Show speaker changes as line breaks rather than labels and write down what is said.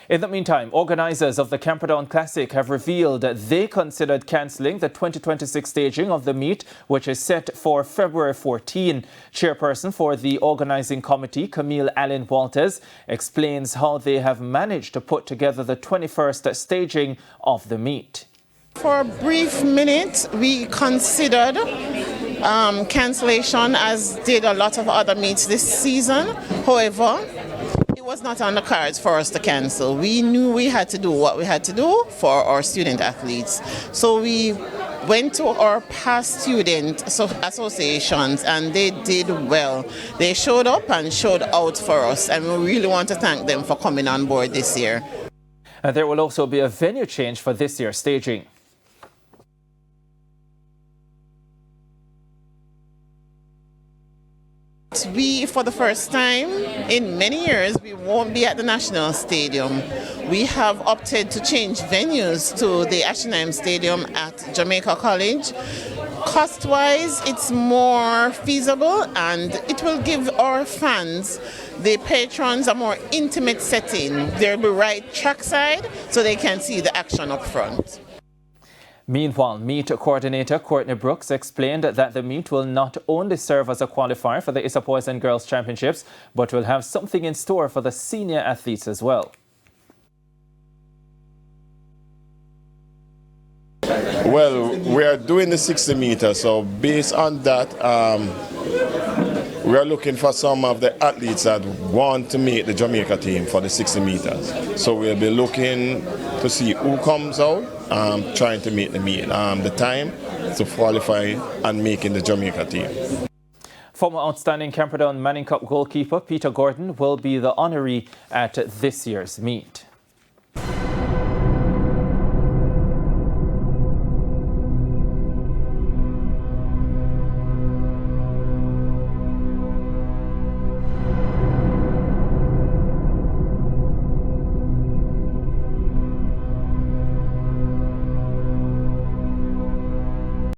In the meantime, organisers of the Camperdown Classic have revealed that they considered cancelling the 2026 staging of the meet, which is set for February 14. Chairperson for the organising committee, Camille Allen Walters, explains how they have managed to put together the 21st staging of the meet.
For a brief minute, we considered cancellation, as did a lot of other meets this season. However, it was not on the cards for us to cancel. We knew we had to do what we had to do for our student athletes. So we went to our past student associations and they did well. They showed up and showed out for us, and we really want to thank them for coming on board this year.
And there will also be a venue change for this year's staging.
We, for the first time in many years, we won't be at the National Stadium. We have opted to change venues to the Ashenheim Stadium at Jamaica College. Cost-wise, it's more feasible and it will give our fans, the patrons, a more intimate setting. They'll be right trackside so they can see the action up front.
Meanwhile, meet coordinator Courtney Brooks explained that the meet will not only serve as a qualifier for the Issa Boys and Girls Championships, but will have something in store for the senior athletes as well.
Well, we are doing the 60 meters, so based on that, we are looking for some of the athletes that want to make the Jamaica team for the 60 meters. So we'll be looking to see who comes out, trying to make the meet, the time to qualify and making the Jamaica team.
Former outstanding Camperdown Manning Cup goalkeeper Peter Gordon will be the honoree at this year's meet.